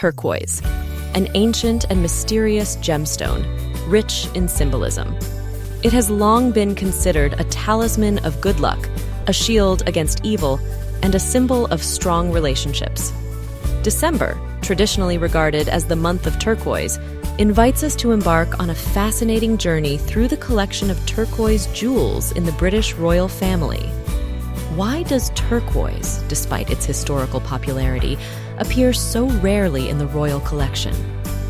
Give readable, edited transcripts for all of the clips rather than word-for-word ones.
turquoise, an ancient and mysterious gemstone, rich in symbolism. It has long been considered a talisman of good luck, a shield against evil, and a symbol of strong relationships. December, traditionally regarded as the month of turquoise, invites us to embark on a fascinating journey through the collection of turquoise jewels in the British royal family. Why does turquoise, despite its historical popularity, appear so rarely in the royal collection?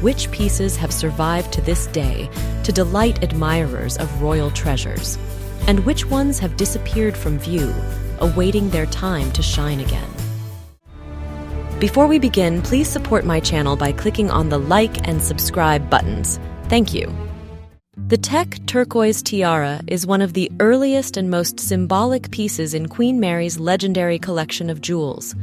Which pieces have survived to this day to delight admirers of royal treasures? And which ones have disappeared from view, awaiting their time to shine again? Before we begin, please support my channel by clicking on the like and subscribe buttons. Thank you. The Teck Turquoise Tiara is one of the earliest and most symbolic pieces in Queen Mary's legendary collection of jewels.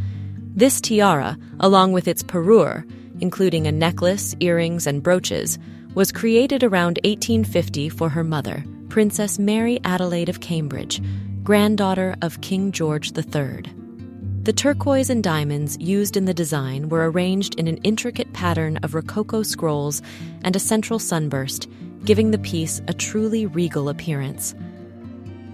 This tiara, along with its perur, including a necklace, earrings, and brooches, was created around 1850 for her mother, Princess Mary Adelaide of Cambridge, granddaughter of King George III. The turquoise and diamonds used in the design were arranged in an intricate pattern of rococo scrolls and a central sunburst, giving the piece a truly regal appearance.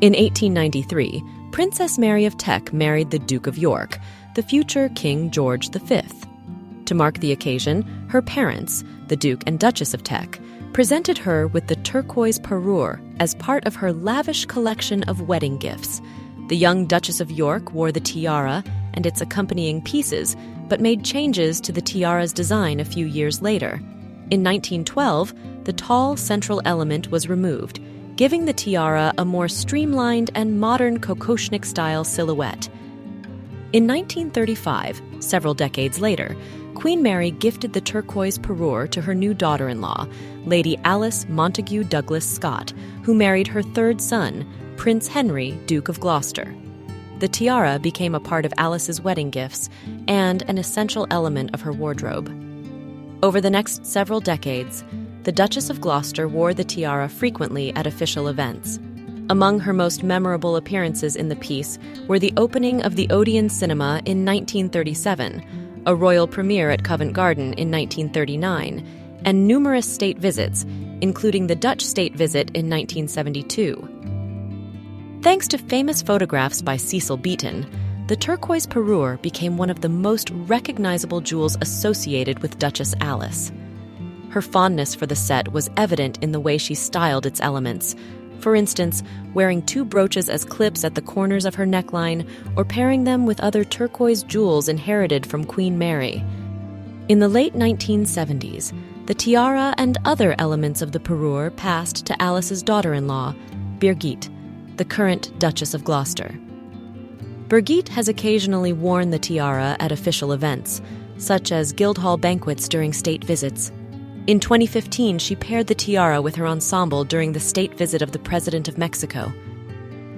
In 1893, Princess Mary of Teck married the Duke of York, the future King George V. To mark the occasion, her parents, the Duke and Duchess of Teck, presented her with the turquoise parure as part of her lavish collection of wedding gifts. The young Duchess of York wore the tiara and its accompanying pieces, but made changes to the tiara's design a few years later. In 1912, the tall central element was removed, giving the tiara a more streamlined and modern Kokoshnik-style silhouette. In 1935, several decades later, Queen Mary gifted the turquoise parure to her new daughter-in-law, Lady Alice Montague Douglas Scott, who married her third son, Prince Henry, Duke of Gloucester. The tiara became a part of Alice's wedding gifts and an essential element of her wardrobe. Over the next several decades, the Duchess of Gloucester wore the tiara frequently at official events. Among her most memorable appearances in the piece were the opening of the Odeon Cinema in 1937, a royal premiere at Covent Garden in 1939, and numerous state visits, including the Dutch state visit in 1972. Thanks to famous photographs by Cecil Beaton, the turquoise parure became one of the most recognizable jewels associated with Duchess Alice. Her fondness for the set was evident in the way she styled its elements. For instance, wearing two brooches as clips at the corners of her neckline or pairing them with other turquoise jewels inherited from Queen Mary. In the late 1970s, the tiara and other elements of the parure passed to Alice's daughter-in-law, Birgit, the current Duchess of Gloucester. Birgit has occasionally worn the tiara at official events, such as Guildhall banquets during state visits. In 2015, she paired the tiara with her ensemble during the state visit of the President of Mexico.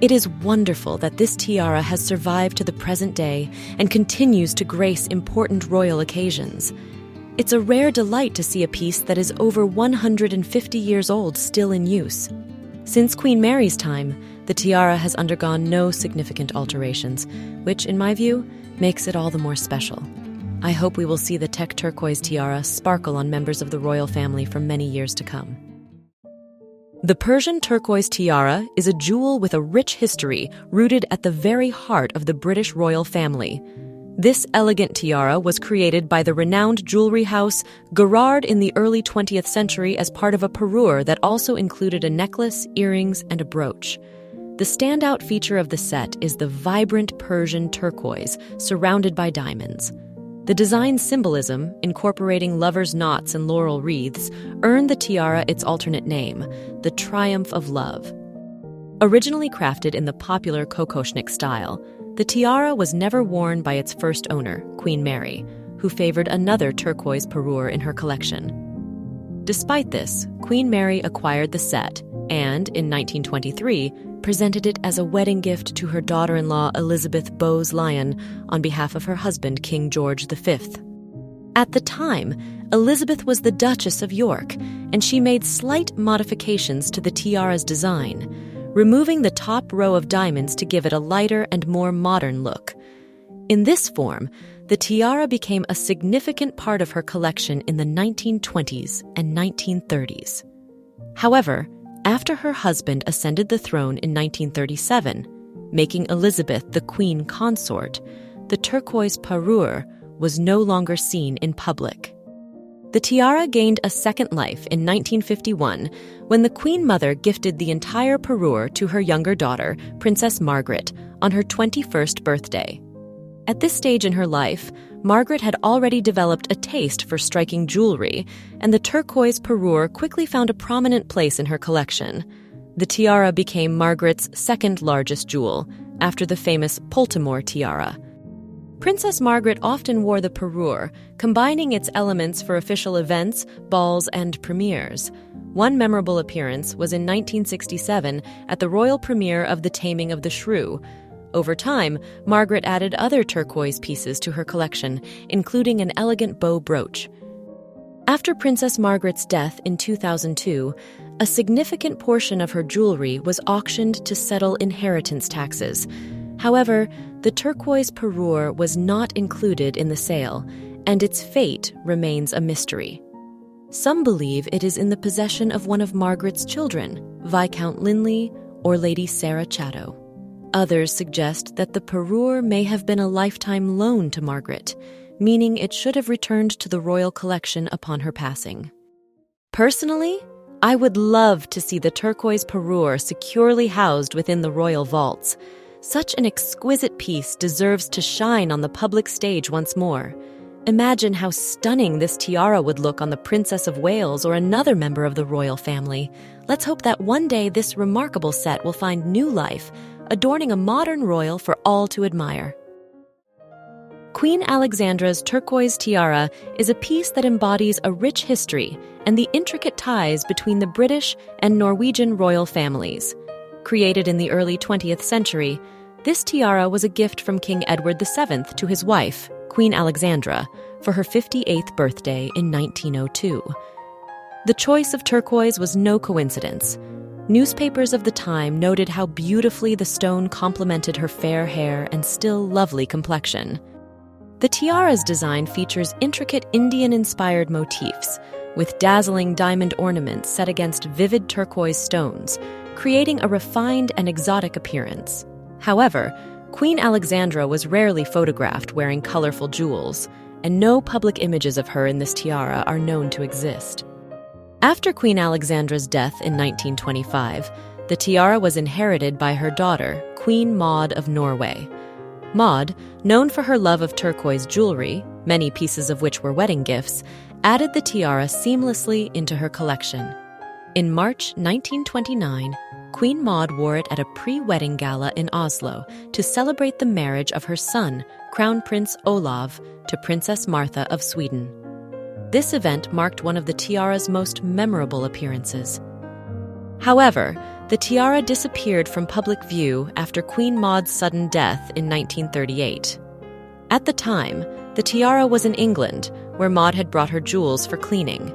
It is wonderful that this tiara has survived to the present day and continues to grace important royal occasions. It's a rare delight to see a piece that is over 150 years old still in use. Since Queen Mary's time, the tiara has undergone no significant alterations, which, in my view, makes it all the more special. I hope we will see the Teck Turquoise Tiara sparkle on members of the royal family for many years to come. The Persian Turquoise Tiara is a jewel with a rich history rooted at the very heart of the British royal family. This elegant tiara was created by the renowned jewelry house Gerard in the early 20th century as part of a parure that also included a necklace, earrings, and a brooch. The standout feature of the set is the vibrant Persian turquoise surrounded by diamonds. The design's symbolism, incorporating lovers' knots and laurel wreaths, earned the tiara its alternate name, the Triumph of Love. Originally crafted in the popular Kokoshnik style, the tiara was never worn by its first owner, Queen Mary, who favored another turquoise parure in her collection. Despite this, Queen Mary acquired the set and, in 1923, presented it as a wedding gift to her daughter-in-law Elizabeth Bowes-Lyon on behalf of her husband, King George V. At the time, Elizabeth was the Duchess of York, and she made slight modifications to the tiara's design, removing the top row of diamonds to give it a lighter and more modern look. In this form, The tiara became a significant part of her collection in the 1920s and 1930s. However, after her husband ascended the throne in 1937, making Elizabeth the queen consort, the turquoise parure was no longer seen in public. The tiara gained a second life in 1951 when the Queen Mother gifted the entire parure to her younger daughter, Princess Margaret, on her 21st birthday. At this stage in her life, Margaret had already developed a taste for striking jewelry, and the turquoise parure quickly found a prominent place in her collection. The tiara became Margaret's second largest jewel, after the famous Poltimore tiara. Princess Margaret often wore the parure, combining its elements for official events, balls, and premieres. One memorable appearance was in 1967 at the royal premiere of The Taming of the Shrew. Over time, Margaret added other turquoise pieces to her collection, including an elegant bow brooch. After Princess Margaret's death in 2002, a significant portion of her jewelry was auctioned to settle inheritance taxes. However, the turquoise parure was not included in the sale, and its fate remains a mystery. Some believe it is in the possession of one of Margaret's children, Viscount Linley or Lady Sarah Chatto. Others suggest that the parure may have been a lifetime loan to Margaret, meaning it should have returned to the royal collection upon her passing. Personally, I would love to see the turquoise parure securely housed within the royal vaults. Such an exquisite piece deserves to shine on the public stage once more. Imagine how stunning this tiara would look on the Princess of Wales or another member of the royal family. Let's hope that one day this remarkable set will find new life, adorning a modern royal for all to admire. Queen Alexandra's turquoise tiara is a piece that embodies a rich history and the intricate ties between the British and Norwegian royal families. Created in the early 20th century, this tiara was a gift from King Edward VII to his wife, Queen Alexandra, for her 58th birthday in 1902. The choice of turquoise was no coincidence. Newspapers of the time noted how beautifully the stone complemented her fair hair and still lovely complexion. The tiara's design features intricate Indian-inspired motifs, with dazzling diamond ornaments set against vivid turquoise stones, creating a refined and exotic appearance. However, Queen Alexandra was rarely photographed wearing colorful jewels, and no public images of her in this tiara are known to exist. After Queen Alexandra's death in 1925, the tiara was inherited by her daughter, Queen Maud of Norway. Maud, known for her love of turquoise jewelry, many pieces of which were wedding gifts, added the tiara seamlessly into her collection. In March 1929, Queen Maud wore it at a pre-wedding gala in Oslo to celebrate the marriage of her son, Crown Prince Olav, to Princess Martha of Sweden. This event marked one of the tiara's most memorable appearances. However, the tiara disappeared from public view after Queen Maud's sudden death in 1938. At the time, the tiara was in England, where Maud had brought her jewels for cleaning.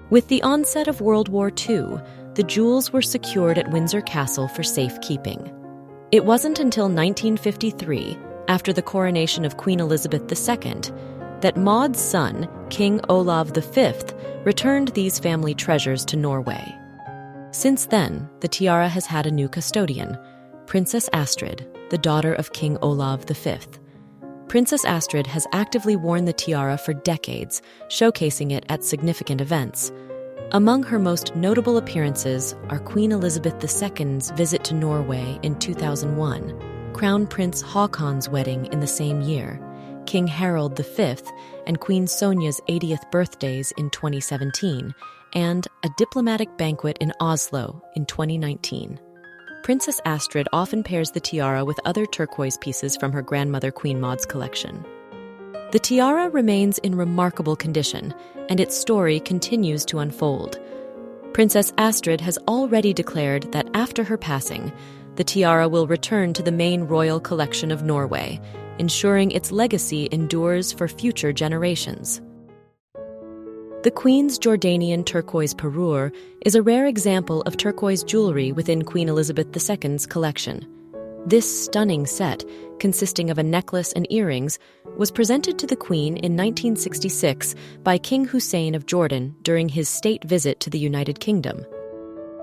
With the onset of World War II, the jewels were secured at Windsor Castle for safekeeping. It wasn't until 1953, after the coronation of Queen Elizabeth II, that Maud's son, King Olav V, returned these family treasures to Norway. Since then, the tiara has had a new custodian, Princess Astrid, the daughter of King Olav V. Princess Astrid has actively worn the tiara for decades, showcasing it at significant events. Among her most notable appearances are Queen Elizabeth II's visit to Norway in 2001, Crown Prince Haakon's wedding in the same year, King Harald V and Queen Sonia's 80th birthdays in 2017, and a diplomatic banquet in Oslo in 2019. Princess Astrid often pairs the tiara with other turquoise pieces from her grandmother Queen Maud's collection. The tiara remains in remarkable condition, and its story continues to unfold. Princess Astrid has already declared that after her passing, the tiara will return to the main royal collection of Norway, ensuring its legacy endures for future generations. The Queen's Jordanian turquoise parure is a rare example of turquoise jewelry within Queen Elizabeth II's collection. This stunning set consisting of a necklace and earrings, was presented to the Queen in 1966 by King Hussein of Jordan during his state visit to the United Kingdom.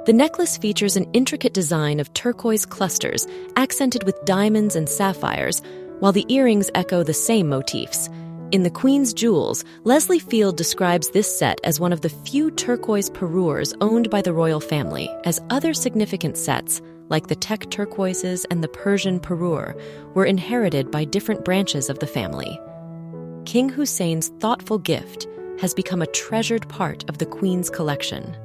The necklace features an intricate design of turquoise clusters accented with diamonds and sapphires, while the earrings echo the same motifs. In The Queen's Jewels, Leslie Field describes this set as one of the few turquoise parures owned by the royal family, as other significant sets, like the Teck Turquoises and the Persian Parure, were inherited by different branches of the family. King Hussein's thoughtful gift has become a treasured part of the Queen's collection.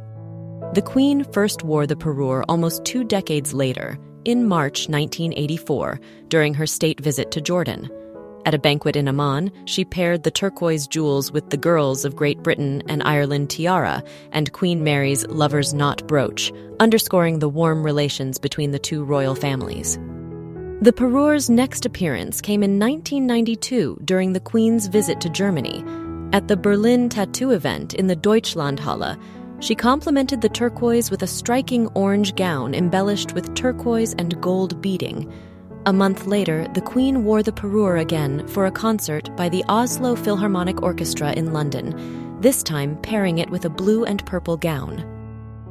The Queen first wore the parure almost 2 decades later, in March 1984, during her state visit to Jordan. At a banquet in Amman, she paired the turquoise jewels with the Girls of Great Britain and Ireland tiara and Queen Mary's Lover's Knot brooch, underscoring the warm relations between the two royal families. The parure's next appearance came in 1992 during the Queen's visit to Germany. At the Berlin tattoo event in the Deutschlandhalle, she complemented the turquoise with a striking orange gown embellished with turquoise and gold beading. A month later, the Queen wore the parure again for a concert by the Oslo Philharmonic Orchestra in London, this time pairing it with a blue and purple gown.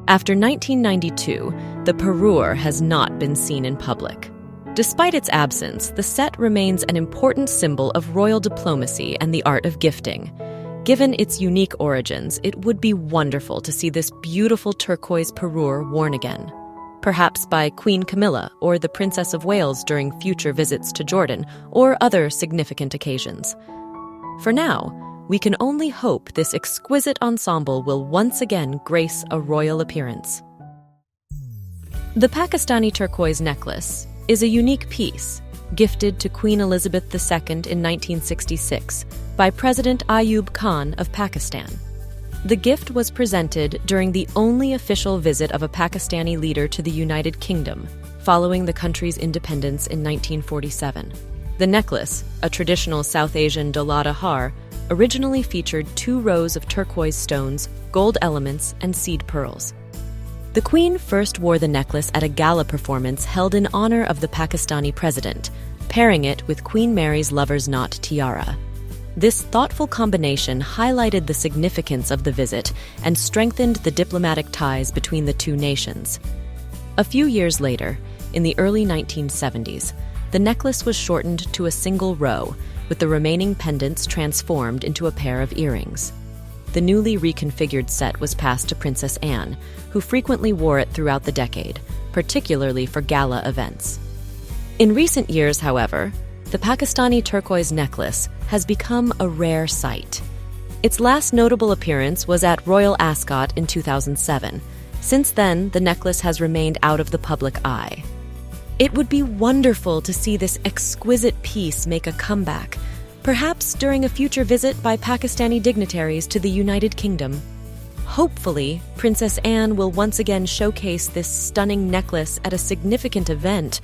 After 1992, the parure has not been seen in public. Despite its absence, the set remains an important symbol of royal diplomacy and the art of gifting. Given its unique origins, it would be wonderful to see this beautiful turquoise parure worn again, perhaps by Queen Camila or the Princess of Wales during future visits to Jordan or other significant occasions. For now, we can only hope this exquisite ensemble will once again grace a royal appearance. The Pakistani turquoise necklace is a unique piece gifted to Queen Elizabeth II in 1966 by President Ayub Khan of Pakistan. The gift was presented during the only official visit of a Pakistani leader to the United Kingdom, following the country's independence in 1947. The necklace, a traditional South Asian dolada har, originally featured 2 rows of turquoise stones, gold elements, and seed pearls. The Queen first wore the necklace at a gala performance held in honor of the Pakistani president, pairing it with Queen Mary's Lover's Knot tiara. This thoughtful combination highlighted the significance of the visit and strengthened the diplomatic ties between the two nations. A few years later, in the early 1970s, the necklace was shortened to a single row, with the remaining pendants transformed into a pair of earrings. The newly reconfigured set was passed to Princess Anne, who frequently wore it throughout the decade, particularly for gala events. In recent years, however, the Pakistani turquoise necklace has become a rare sight. Its last notable appearance was at Royal Ascot in 2007. Since then, the necklace has remained out of the public eye. It would be wonderful to see this exquisite piece make a comeback, perhaps during a future visit by Pakistani dignitaries to the United Kingdom. Hopefully, Princess Anne will once again showcase this stunning necklace at a significant event.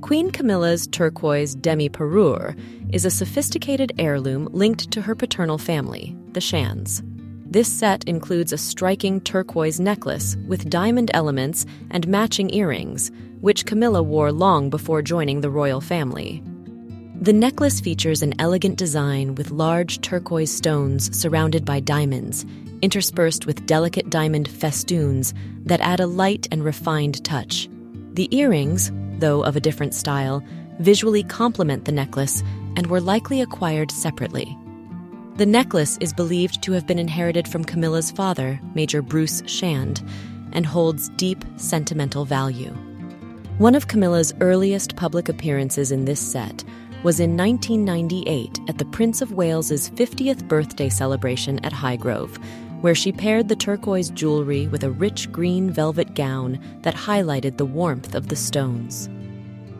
Queen Camilla's turquoise demi-parure is a sophisticated heirloom linked to her paternal family, the Shans. This set includes a striking turquoise necklace with diamond elements and matching earrings, which Camilla wore long before joining the royal family. The necklace features an elegant design with large turquoise stones surrounded by diamonds, interspersed with delicate diamond festoons that add a light and refined touch. The earrings, though of a different style, visually complement the necklace and were likely acquired separately. The necklace is believed to have been inherited from Camilla's father, Major Bruce Shand, and holds deep sentimental value. One of Camilla's earliest public appearances in this set was in 1998 at the Prince of Wales's 50th birthday celebration at Highgrove, where she paired the turquoise jewelry with a rich green velvet gown that highlighted the warmth of the stones.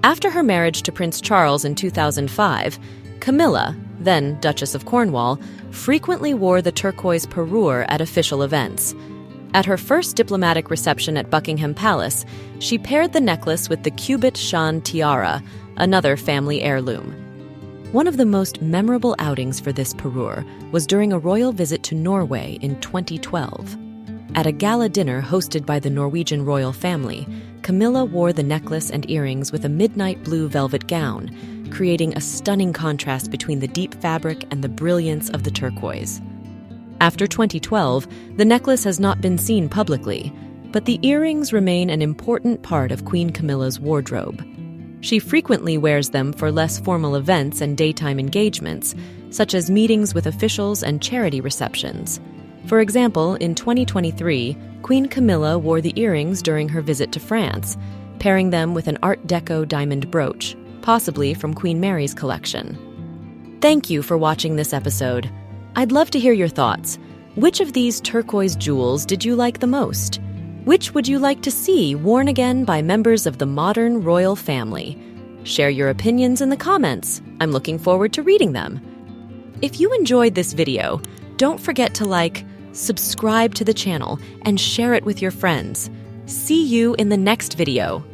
After her marriage to Prince Charles in 2005, Camilla, then Duchess of Cornwall, frequently wore the turquoise parure at official events. At her first diplomatic reception at Buckingham Palace, she paired the necklace with the Cubit Shan tiara, another family heirloom. One of the most memorable outings for this parure was during a royal visit to Norway in 2012. At a gala dinner hosted by the Norwegian royal family, Camila wore the necklace and earrings with a midnight blue velvet gown, creating a stunning contrast between the deep fabric and the brilliance of the turquoise. After 2012, the necklace has not been seen publicly, but the earrings remain an important part of Queen Camilla's wardrobe. She frequently wears them for less formal events and daytime engagements, such as meetings with officials and charity receptions. For example, in 2023, Queen Camila wore the earrings during her visit to France, pairing them with an Art Deco diamond brooch, possibly from Queen Mary's collection. Thank you for watching this episode. I'd love to hear your thoughts. Which of these turquoise jewels did you like the most? Which would you like to see worn again by members of the modern royal family? Share your opinions in the comments. I'm looking forward to reading them. If you enjoyed this video, don't forget to like, subscribe to the channel, and share it with your friends. See you in the next video.